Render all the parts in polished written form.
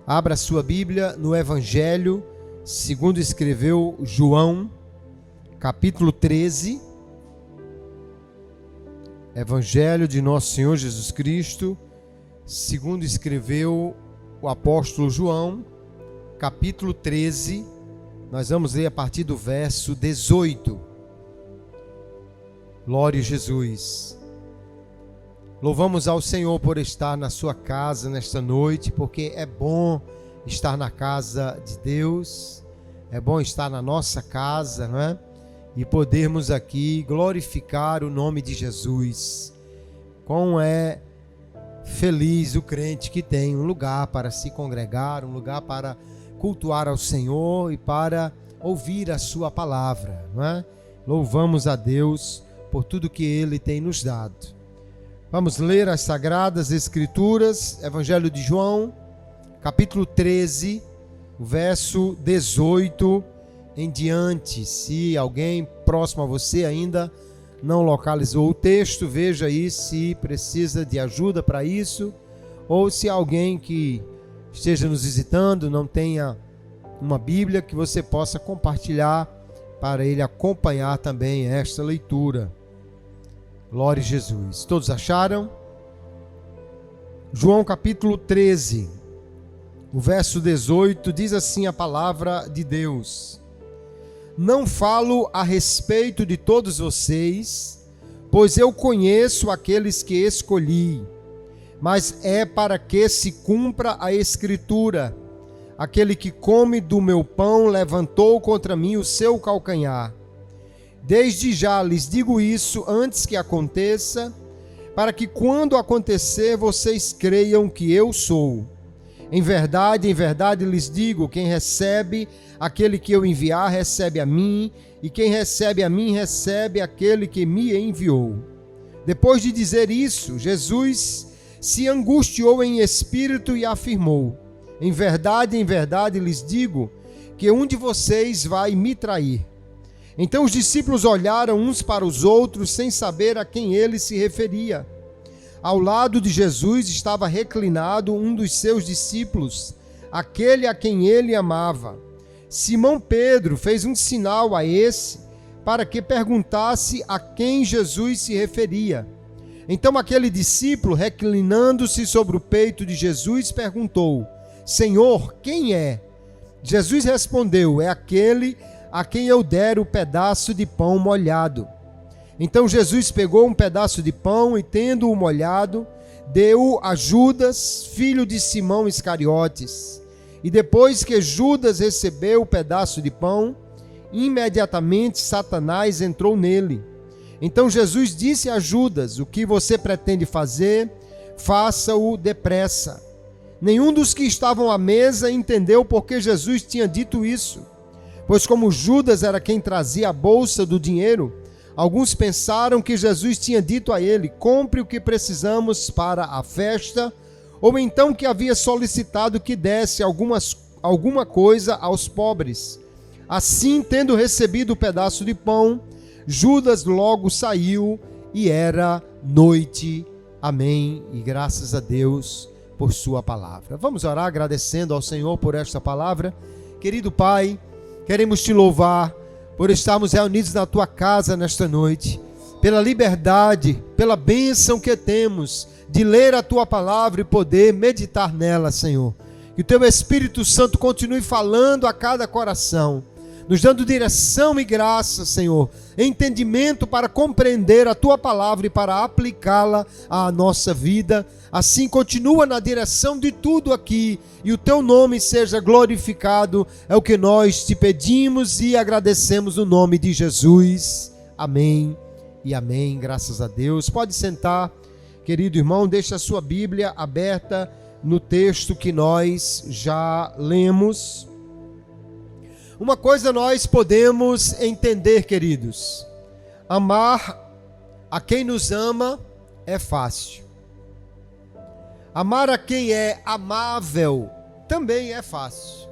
Abra sua Bíblia no Evangelho segundo escreveu João, capítulo 13. Evangelho de Nosso Senhor Jesus Cristo, segundo escreveu o apóstolo João, capítulo 13. Nós vamos ler a partir do verso 18. Glória a Jesus. Louvamos ao Senhor por estar na sua casa nesta noite, porque é bom estar na casa de Deus, é bom estar na nossa casa, não é? E podermos aqui glorificar o nome de Jesus. Como é feliz o crente que tem um lugar para se congregar, um lugar para cultuar ao Senhor e para ouvir a sua palavra, não é? Louvamos a Deus por tudo que Ele tem nos dado. Vamos ler as Sagradas Escrituras, Evangelho de João, capítulo 13, verso 18 em diante. Se alguém próximo a você ainda não localizou o texto, veja aí se precisa de ajuda para isso, ou se alguém que esteja nos visitando não tenha uma Bíblia, que você possa compartilhar para ele acompanhar também esta leitura. Glória a Jesus. Todos acharam? João capítulo 13, o verso 18, diz assim a palavra de Deus: Não falo a respeito de todos vocês, pois eu conheço aqueles que escolhi, mas é para que se cumpra a Escritura: aquele que come do meu pão levantou contra mim o seu calcanhar. Desde já lhes digo isso antes que aconteça, para que quando acontecer vocês creiam que eu sou. Em verdade lhes digo, quem recebe aquele que eu enviar, recebe a mim, e quem recebe a mim, recebe aquele que me enviou. Depois de dizer isso, Jesus se angustiou em espírito e afirmou: Em verdade lhes digo, que um de vocês vai me trair. Então os discípulos olharam uns para os outros, sem saber a quem ele se referia. Ao lado de Jesus estava reclinado um dos seus discípulos, aquele a quem ele amava. Simão Pedro fez um sinal a esse, para que perguntasse a quem Jesus se referia. Então aquele discípulo, reclinando-se sobre o peito de Jesus, perguntou: Senhor, quem é? Jesus respondeu: É aquele a quem eu der o pedaço de pão molhado. Então Jesus pegou um pedaço de pão e, tendo-o molhado, deu-o a Judas, filho de Simão Iscariotes. E depois que Judas recebeu o pedaço de pão, imediatamente Satanás entrou nele. Então Jesus disse a Judas: O que você pretende fazer, faça-o depressa. Nenhum dos que estavam à mesa entendeu por que Jesus tinha dito isso, pois como Judas era quem trazia a bolsa do dinheiro, alguns pensaram que Jesus tinha dito a ele: compre o que precisamos para a festa, ou então que havia solicitado que desse alguma coisa aos pobres. Assim, tendo recebido o pedaço de pão, Judas logo saiu e era noite. Amém. E graças a Deus por sua palavra. Vamos orar agradecendo ao Senhor por esta palavra. Querido Pai, queremos te louvar por estarmos reunidos na tua casa nesta noite, pela liberdade, pela bênção que temos de ler a tua palavra e poder meditar nela, Senhor. Que o teu Espírito Santo continue falando a cada coração, nos dando direção e graça, Senhor, entendimento para compreender a tua palavra e para aplicá-la à nossa vida. Assim, continua na direção de tudo aqui e o teu nome seja glorificado. É o que nós te pedimos e agradecemos no nome de Jesus. Amém e amém. Graças a Deus. Pode sentar, querido irmão, deixa a sua Bíblia aberta no texto que nós já lemos. Uma coisa nós podemos entender, queridos: amar a quem nos ama é fácil. Amar a quem é amável também é fácil.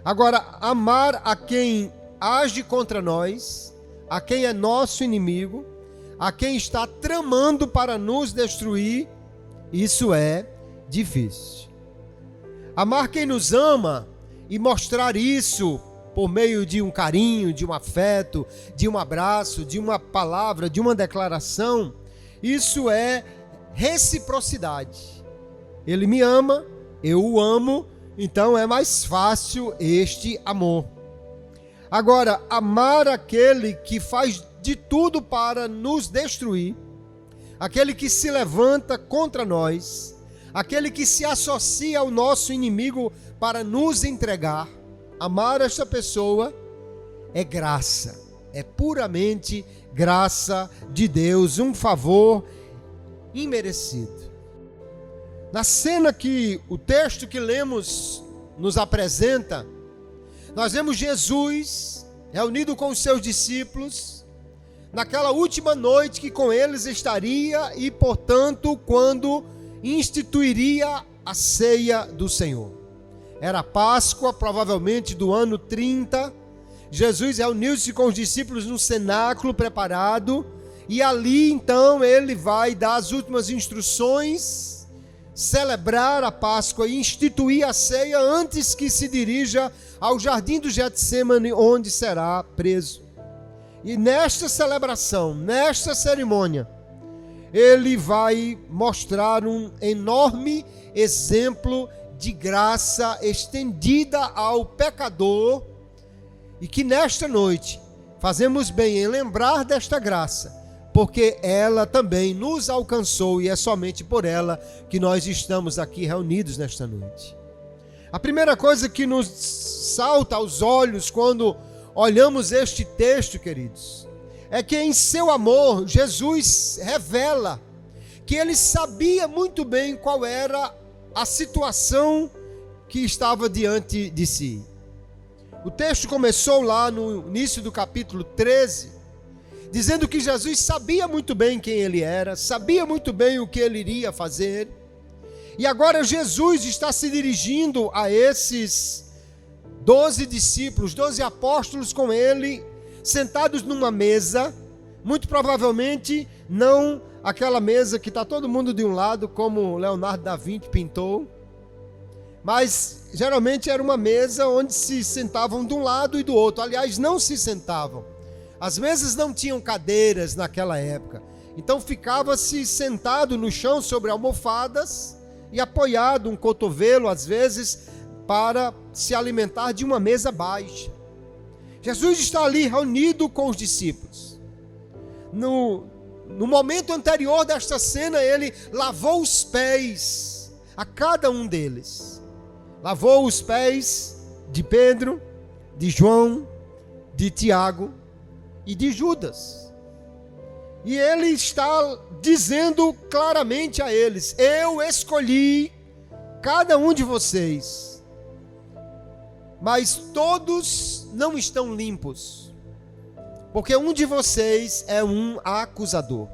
Agora, amar a quem age contra nós, a quem é nosso inimigo, a quem está tramando para nos destruir, isso é difícil. Amar quem nos ama e mostrar isso por meio de um carinho, de um afeto, de um abraço, de uma palavra, de uma declaração, isso é reciprocidade. Ele me ama, eu o amo, então é mais fácil este amor. Agora, amar aquele que faz de tudo para nos destruir, aquele que se levanta contra nós, aquele que se associa ao nosso inimigo para nos entregar, amar esta pessoa é graça, é puramente graça de Deus, um favor imerecido. Na cena que o texto que lemos nos apresenta, nós vemos Jesus reunido com os seus discípulos, naquela última noite que com eles estaria e, portanto, quando instituiria a ceia do Senhor. Era Páscoa, provavelmente do ano 30. Jesus reuniu-se com os discípulos no cenáculo preparado e ali então ele vai dar as últimas instruções, celebrar a Páscoa e instituir a ceia antes que se dirija ao jardim do Getsêmani, onde será preso. E nesta celebração, nesta cerimônia, ele vai mostrar um enorme exemplo de graça estendida ao pecador, e que nesta noite fazemos bem em lembrar desta graça, porque ela também nos alcançou e é somente por ela que nós estamos aqui reunidos nesta noite. A primeira coisa que nos salta aos olhos quando olhamos este texto, queridos, é que em seu amor Jesus revela que ele sabia muito bem qual era a situação que estava diante de si. O texto começou lá no início do capítulo 13, dizendo que Jesus sabia muito bem quem ele era, sabia muito bem o que ele iria fazer, e agora Jesus está se dirigindo a esses 12 discípulos, 12 apóstolos com ele, sentados numa mesa, muito provavelmente não aquela mesa que está todo mundo de um lado, como Leonardo da Vinci pintou, mas geralmente era uma mesa onde se sentavam de um lado e do outro. Aliás, não se sentavam. As mesas não tinham cadeiras naquela época, então ficava-se sentado no chão sobre almofadas e apoiado um cotovelo, às vezes, para se alimentar de uma mesa baixa. Jesus está ali reunido com os discípulos. No momento anterior desta cena, ele lavou os pés a cada um deles. Lavou os pés de Pedro, de João, de Tiago e de Judas. E ele está dizendo claramente a eles: eu escolhi cada um de vocês, mas todos não estão limpos, porque um de vocês é um acusador.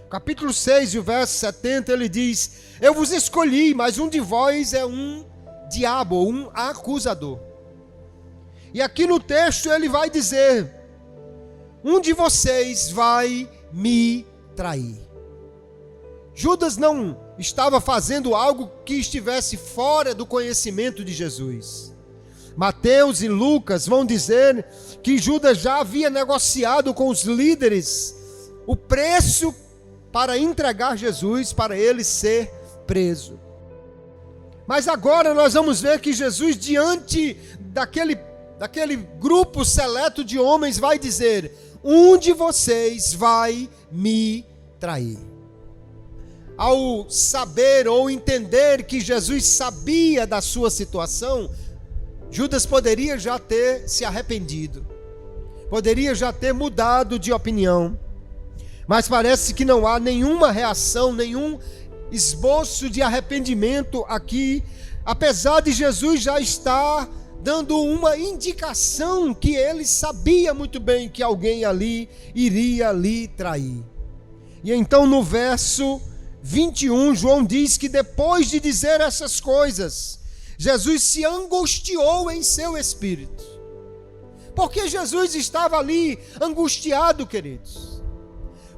Capítulo 6, o verso 70, ele diz: eu vos escolhi, mas um de vós é um diabo, um acusador. E aqui no texto ele vai dizer: um de vocês vai me trair. Judas não estava fazendo algo que estivesse fora do conhecimento de Jesus. Mateus e Lucas vão dizer que Judas já havia negociado com os líderes o preço para entregar Jesus, para ele ser preso. Mas agora nós vamos ver que Jesus, diante daquele grupo seleto de homens, vai dizer: um de vocês vai me trair. Ao saber ou entender que Jesus sabia da sua situação, Judas poderia já ter se arrependido, poderia já ter mudado de opinião, mas parece que não há nenhuma reação, nenhum esboço de arrependimento aqui, apesar de Jesus já estar dando uma indicação que ele sabia muito bem que alguém ali iria lhe trair. E então no verso 21, João diz que depois de dizer essas coisas, Jesus se angustiou em seu espírito. Porque Jesus estava ali angustiado, queridos?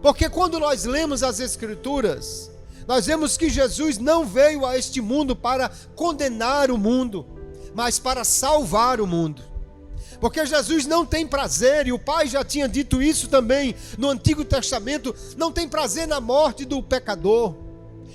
Porque quando nós lemos as Escrituras, Nós vemos que Jesus não veio a este mundo para condenar o mundo, mas para salvar o mundo. Porque Jesus não tem prazer, e o Pai já tinha dito isso também no Antigo Testamento, não tem prazer na morte do pecador.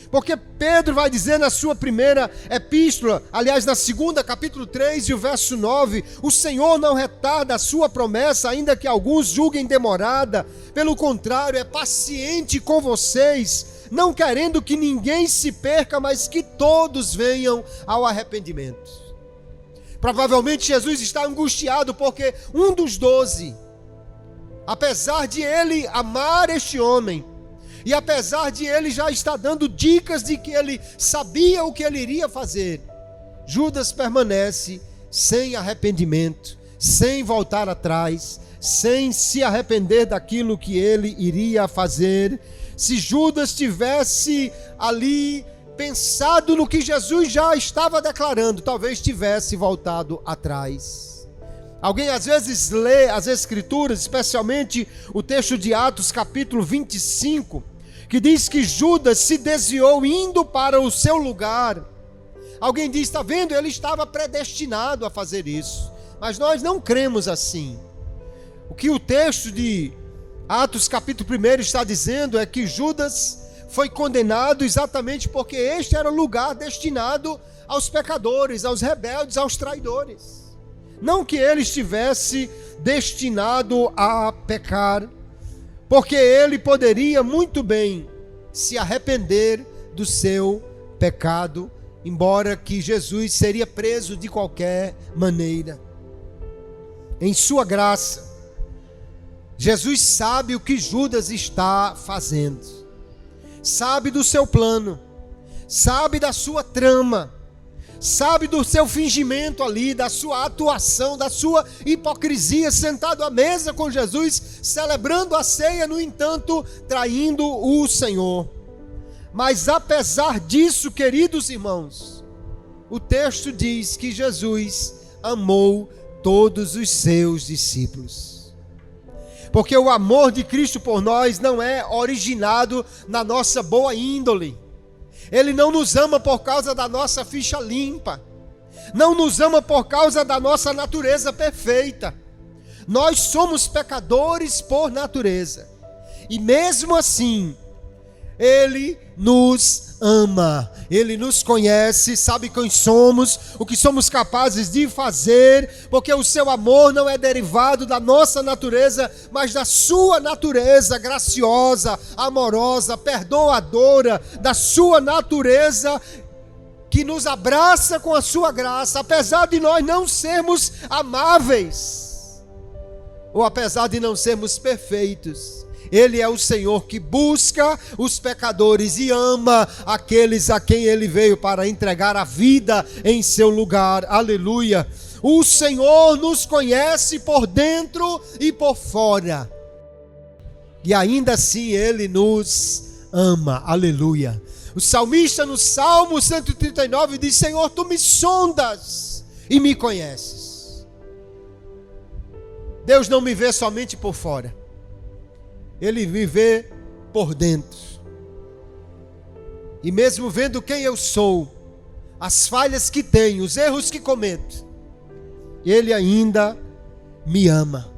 Porque Pedro vai dizer na sua primeira epístola, aliás na segunda, capítulo 3 e o verso 9, o Senhor não retarda a sua promessa, ainda que alguns julguem demorada, pelo contrário, é paciente com vocês, não querendo que ninguém se perca, mas que todos venham ao arrependimento. Provavelmente Jesus está angustiado porque um dos 12, apesar de ele amar este homem, e apesar de ele já estar dando dicas de que ele sabia o que ele iria fazer, Judas permanece sem arrependimento, sem voltar atrás, sem se arrepender daquilo que ele iria fazer. Se Judas tivesse ali pensado no que Jesus já estava declarando, talvez tivesse voltado atrás. Alguém às vezes lê as Escrituras, especialmente o texto de Atos capítulo 25, que diz que Judas se desviou indo para o seu lugar. Alguém diz, está vendo, ele estava predestinado a fazer isso. Mas nós não cremos assim. O que o texto de Atos capítulo 1 está dizendo é que Judas foi condenado exatamente porque este era o lugar destinado aos pecadores, aos rebeldes, aos traidores. Não que ele estivesse destinado a pecar, porque ele poderia muito bem se arrepender do seu pecado, embora que Jesus seria preso de qualquer maneira. Em sua graça, Jesus sabe o que Judas está fazendo, sabe do seu plano, sabe da sua trama, sabe do seu fingimento ali, da sua atuação, da sua hipocrisia, sentado à mesa com Jesus, celebrando a ceia, no entanto, traindo o Senhor. Mas apesar disso, queridos irmãos, o texto diz que Jesus amou todos os seus discípulos. Porque o amor de Cristo por nós não é originado na nossa boa índole. Ele não nos ama por causa da nossa ficha limpa. Não nos ama por causa da nossa natureza perfeita. Nós somos pecadores por natureza. E mesmo assim, Ele nos ama. Ele nos conhece, sabe quem somos, o que somos capazes de fazer, porque o seu amor não é derivado da nossa natureza, mas da sua natureza graciosa, amorosa, perdoadora, da sua natureza que nos abraça com a sua graça, apesar de nós não sermos amáveis, ou apesar de não sermos perfeitos. Ele é o Senhor que busca os pecadores e ama aqueles a quem Ele veio para entregar a vida em seu lugar. Aleluia! O Senhor nos conhece por dentro e por fora. E ainda assim Ele nos ama. Aleluia! O salmista no Salmo 139 diz, Senhor, Tu me sondas e me conheces. Deus não me vê somente por fora. Ele me vê por dentro. E mesmo vendo quem eu sou, as falhas que tenho, os erros que cometo, Ele ainda me ama.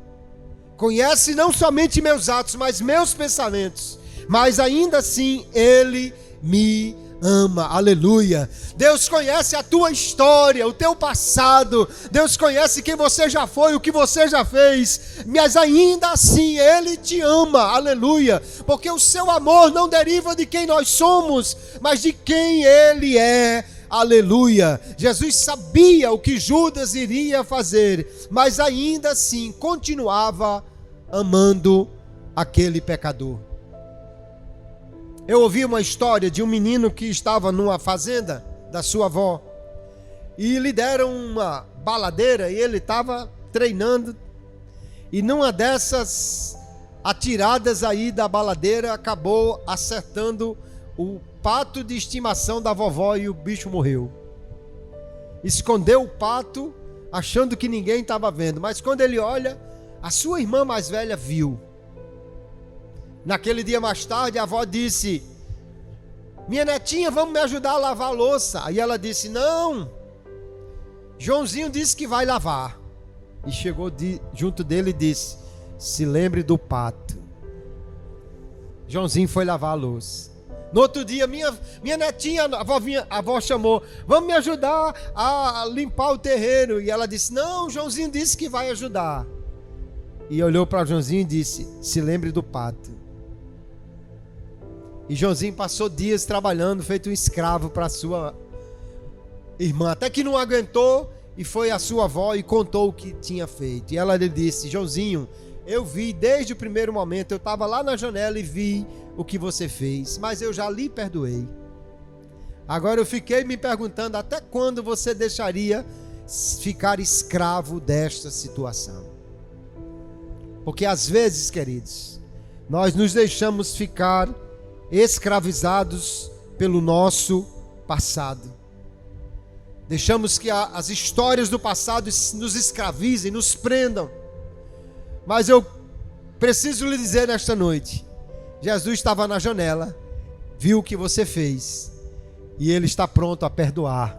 Conhece não somente meus atos, mas meus pensamentos. Mas ainda assim, Ele me ama. Aleluia. Deus conhece a tua história, o teu passado. Deus conhece quem você já foi, o que você já fez. Mas ainda assim Ele te ama. Aleluia. Porque o seu amor não deriva de quem nós somos, mas de quem Ele é. Aleluia. Jesus sabia o que Judas iria fazer, mas ainda assim continuava amando aquele pecador. Eu ouvi uma história de um menino que estava numa fazenda da sua avó e lhe deram uma baladeira e ele estava treinando, e numa dessas atiradas aí da baladeira acabou acertando o pato de estimação da vovó e o bicho morreu. Escondeu o pato achando que ninguém estava vendo, mas quando ele olha, a sua irmã mais velha viu. Naquele dia mais tarde, a avó disse: minha netinha, vamos me ajudar a lavar a louça. Aí ela disse, não, Joãozinho disse que vai lavar. E chegou junto dele e disse, se lembre do pato. Joãozinho foi lavar a louça. No outro dia, minha netinha, a avó chamou, vamos me ajudar a limpar o terreiro. E ela disse, não, Joãozinho disse que vai ajudar. E olhou para Joãozinho e disse, se lembre do pato. E Joãozinho passou dias trabalhando, feito um escravo para sua irmã, até que não aguentou e foi a sua avó e contou o que tinha feito. E ela lhe disse, Joãozinho, eu vi desde o primeiro momento, eu estava lá na janela e vi o que você fez, mas eu já lhe perdoei. Agora eu fiquei me perguntando até quando você deixaria ficar escravo desta situação. Porque às vezes, queridos, nós nos deixamos ficar escravizados pelo nosso passado. Deixamos que as histórias do passado nos escravizem, nos prendam. Mas eu preciso lhe dizer nesta noite, Jesus estava na janela, viu o que você fez, e Ele está pronto a perdoar.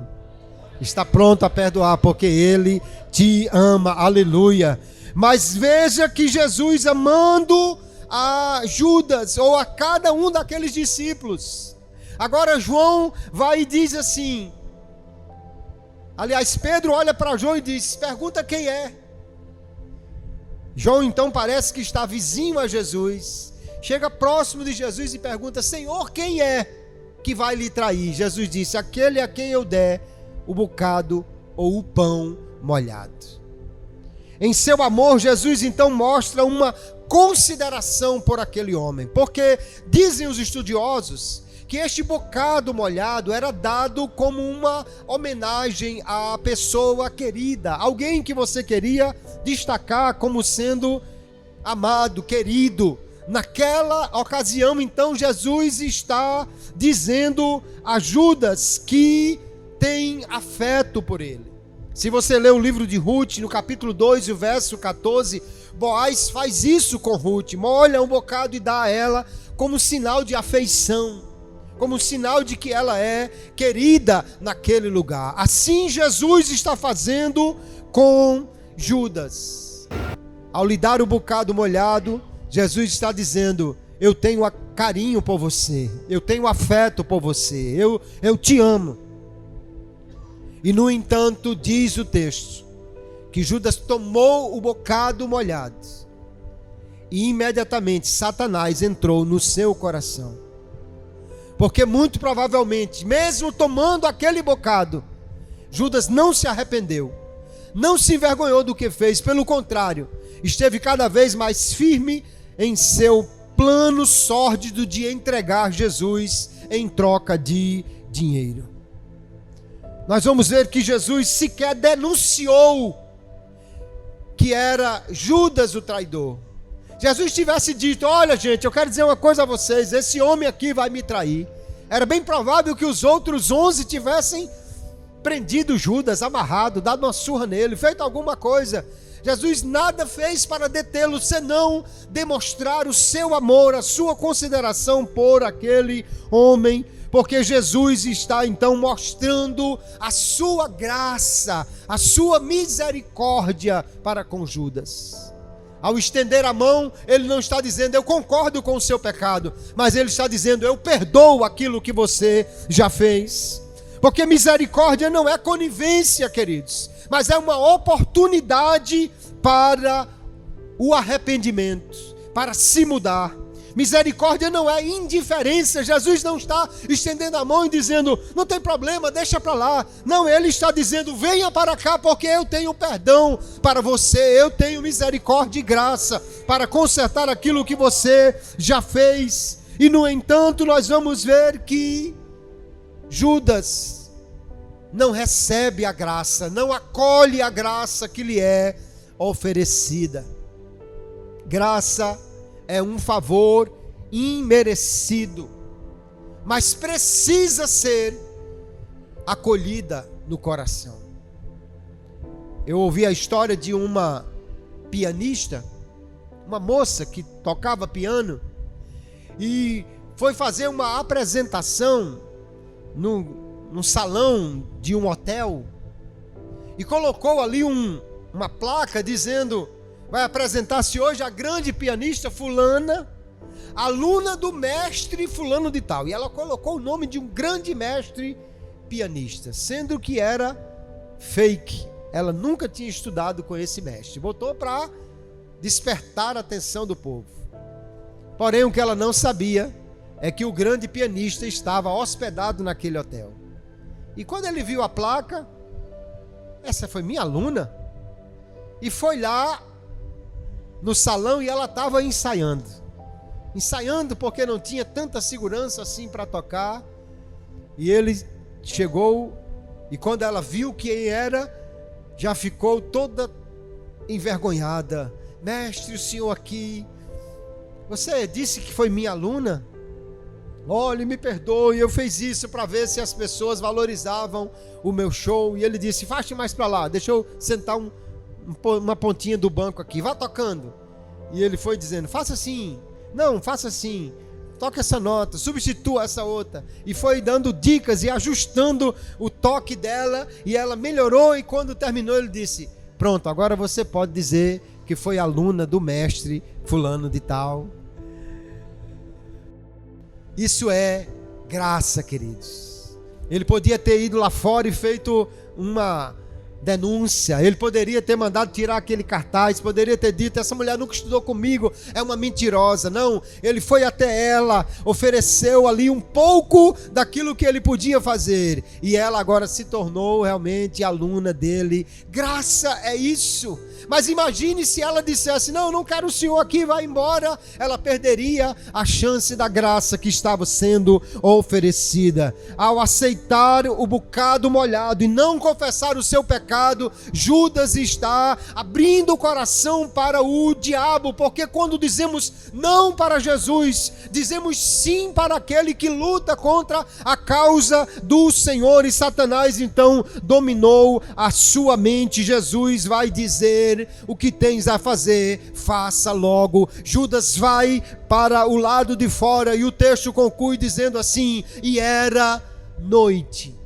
Está pronto a perdoar, porque Ele te ama, aleluia. Mas veja que Jesus, amando a Judas, ou a cada um daqueles discípulos, agora João vai e diz assim, aliás, Pedro olha para João e diz, pergunta quem é. João então parece que está vizinho a Jesus, chega próximo de Jesus e pergunta, Senhor, quem é que vai lhe trair? Jesus disse, aquele a quem eu der o bocado ou o pão molhado. Em seu amor, Jesus então mostra uma consideração por aquele homem, porque dizem os estudiosos que este bocado molhado era dado como uma homenagem à pessoa querida, alguém que você queria destacar como sendo amado, querido. Naquela ocasião, então, Jesus está dizendo a Judas que tem afeto por ele. Se você ler o livro de Ruth, no capítulo 2, o verso 14, Boaz faz isso com Ruth, molha um bocado e dá a ela como sinal de afeição, como sinal de que ela é querida naquele lugar. Assim Jesus está fazendo com Judas. Ao lhe dar o bocado molhado, Jesus está dizendo, eu tenho carinho por você, eu tenho afeto por você, eu te amo. E no entanto, diz o texto, que Judas tomou o bocado molhado e imediatamente Satanás entrou no seu coração. Porque muito provavelmente, mesmo tomando aquele bocado, Judas não se arrependeu, não se envergonhou do que fez, pelo contrário, esteve cada vez mais firme em seu plano sórdido de entregar Jesus em troca de dinheiro. Nós vamos ver que Jesus sequer denunciou que era Judas o traidor. Jesus tivesse dito, olha gente, eu quero dizer uma coisa a vocês, esse homem aqui vai me trair. Era bem provável que os outros 11 tivessem prendido Judas, amarrado, dado uma surra nele, feito alguma coisa. Jesus nada fez para detê-lo, senão demonstrar o seu amor, a sua consideração por aquele homem, porque Jesus está então mostrando a sua graça, a sua misericórdia para com Judas. Ao estender a mão, ele não está dizendo, eu concordo com o seu pecado, mas ele está dizendo, eu perdoo aquilo que você já fez. Porque misericórdia não é conivência, queridos, mas é uma oportunidade para o arrependimento, para se mudar. Misericórdia não é indiferença. Jesus não está estendendo a mão e dizendo, não tem problema, deixa para lá. Não, ele está dizendo, venha para cá, porque eu tenho perdão para você, eu tenho misericórdia e graça para consertar aquilo que você já fez. E no entanto, nós vamos ver que Judas não recebe a graça, não acolhe a graça que lhe é oferecida. Graça é um favor imerecido, mas precisa ser acolhida no coração. Eu ouvi a história de uma pianista, uma moça que tocava piano, e foi fazer uma apresentação num salão de um hotel e colocou ali uma placa dizendo: vai apresentar-se hoje a grande pianista fulana, aluna do mestre fulano de tal. E ela colocou o nome de um grande mestre pianista, sendo que era fake. Ela nunca tinha estudado com esse mestre. Botou para despertar a atenção do povo. Porém, o que ela não sabia é que o grande pianista estava hospedado naquele hotel. E quando ele viu a placa, essa foi minha aluna, e foi lá no salão e ela estava ensaiando porque não tinha tanta segurança assim para tocar. E ele chegou, e quando ela viu quem era, já ficou toda envergonhada. Mestre, o senhor aqui, você disse que foi minha aluna? Olhe, me perdoe, eu fiz isso para ver se as pessoas valorizavam o meu show. E ele disse: faste mais para lá, deixa eu sentar uma pontinha do banco aqui, vá tocando. E ele foi dizendo: faça assim, não, faça assim, toca essa nota, substitua essa outra. E foi dando dicas e ajustando o toque dela, e ela melhorou. E quando terminou, ele disse: pronto, agora você pode dizer que foi aluna do mestre fulano de tal. Isso é graça, queridos. Ele podia ter ido lá fora e feito uma denúncia, ele poderia ter mandado tirar aquele cartaz, poderia ter dito: essa mulher nunca estudou comigo, é uma mentirosa. Não, ele foi até ela, ofereceu ali um pouco daquilo que ele podia fazer, e ela agora se tornou realmente aluna dele. Graça é isso. Mas imagine se ela dissesse: não, não quero o senhor aqui, vai embora. Ela perderia a chance da graça que estava sendo oferecida. Ao aceitar o bocado molhado e não confessar o seu pecado, Judas está abrindo o coração para o diabo, porque quando dizemos não para Jesus, dizemos sim para aquele que luta contra a causa do Senhor, e Satanás então dominou a sua mente. Jesus vai dizer: o que tens a fazer, faça logo. Judas vai para o lado de fora, e o texto conclui dizendo assim: e era noite.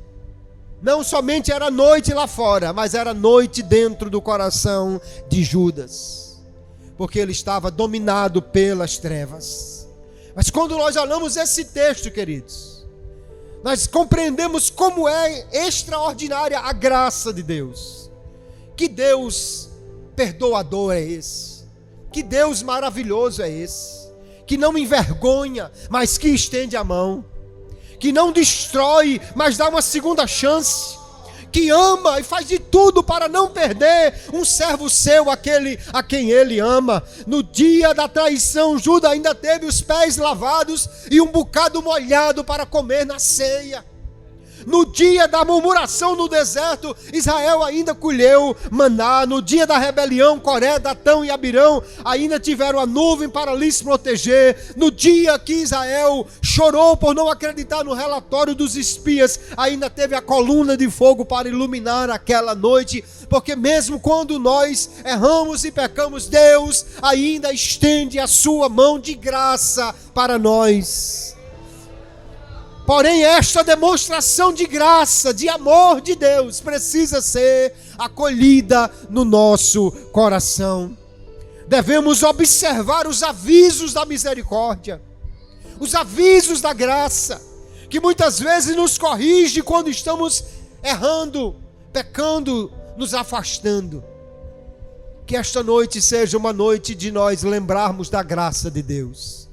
Não somente era noite lá fora, mas era noite dentro do coração de Judas, porque ele estava dominado pelas trevas. Mas quando nós olhamos esse texto, queridos, nós compreendemos como é extraordinária a graça de Deus. Que Deus perdoador é esse, que Deus maravilhoso é esse, que não envergonha, mas que estende a mão, que não destrói, mas dá uma segunda chance, que ama e faz de tudo para não perder um servo seu, aquele a quem ele ama. No dia da traição, Judas ainda teve os pés lavados e um bocado molhado para comer na ceia. No dia da murmuração no deserto, Israel ainda colheu maná. No dia da rebelião, Coré, Datão e Abirão ainda tiveram a nuvem para lhes proteger. No dia que Israel chorou por não acreditar no relatório dos espias, ainda teve a coluna de fogo para iluminar aquela noite. Porque mesmo quando nós erramos e pecamos, Deus ainda estende a sua mão de graça para nós. Porém, esta demonstração de graça, de amor de Deus, precisa ser acolhida no nosso coração. Devemos observar os avisos da misericórdia, os avisos da graça, que muitas vezes nos corrige quando estamos errando, pecando, nos afastando. Que esta noite seja uma noite de nós lembrarmos da graça de Deus.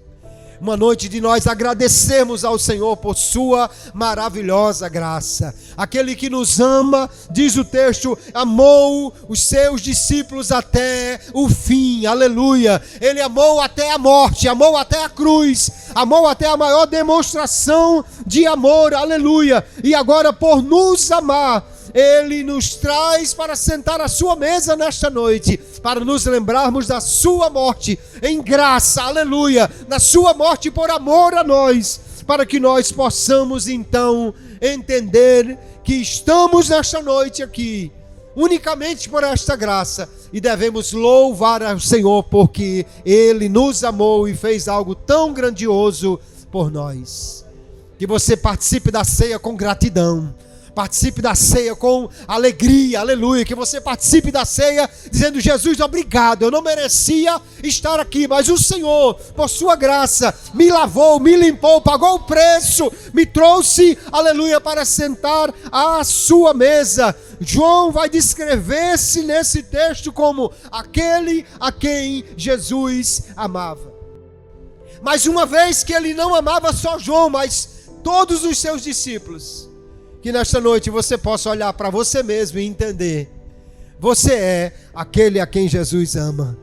Uma noite de nós agradecermos ao Senhor por sua maravilhosa graça. Aquele que nos ama, diz o texto, amou os seus discípulos até o fim. Aleluia. Ele amou até a morte, amou até a cruz, amou até a maior demonstração de amor. Aleluia. E agora, por nos amar, Ele nos traz para sentar à sua mesa nesta noite, para nos lembrarmos da sua morte em graça, aleluia, na sua morte por amor a nós, para que nós possamos então entender que estamos nesta noite aqui unicamente por esta graça, e devemos louvar ao Senhor porque Ele nos amou e fez algo tão grandioso por nós. Que você participe da ceia com gratidão. Participe da ceia com alegria, aleluia. Que você participe da ceia dizendo: Jesus, obrigado, eu não merecia estar aqui, mas o Senhor, por sua graça, me lavou, me limpou, pagou o preço, me trouxe, aleluia, para sentar à sua mesa. João vai descrever-se nesse texto como aquele a quem Jesus amava. Mas uma vez que ele não amava só João, mas todos os seus discípulos, que nesta noite você possa olhar para você mesmo e entender: você é aquele a quem Jesus ama.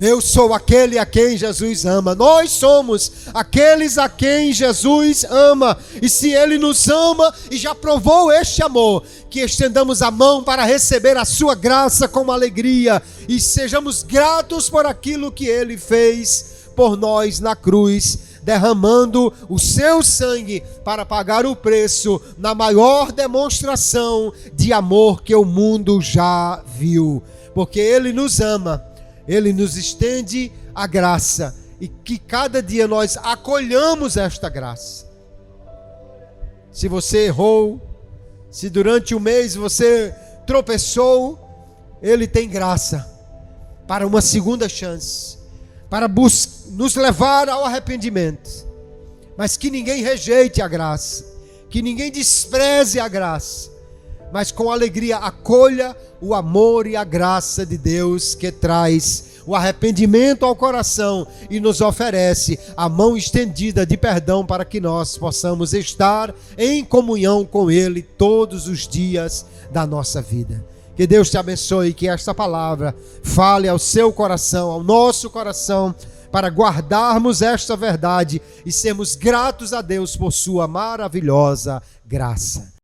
Eu sou aquele a quem Jesus ama. Nós somos aqueles a quem Jesus ama. E se Ele nos ama e já provou este amor, que estendamos a mão para receber a sua graça com alegria e sejamos gratos por aquilo que Ele fez por nós na cruz, derramando o seu sangue para pagar o preço na maior demonstração de amor que o mundo já viu. Porque Ele nos ama, Ele nos estende a graça, e que cada dia nós acolhamos esta graça. Se você errou, se durante o mês você tropeçou, Ele tem graça para uma segunda chance, para nos levar ao arrependimento. Mas que ninguém rejeite a graça, que ninguém despreze a graça, mas com alegria acolha o amor e a graça de Deus, que traz o arrependimento ao coração e nos oferece a mão estendida de perdão para que nós possamos estar em comunhão com Ele todos os dias da nossa vida. Que Deus te abençoe e que esta palavra fale ao seu coração, ao nosso coração, para guardarmos esta verdade e sermos gratos a Deus por sua maravilhosa graça.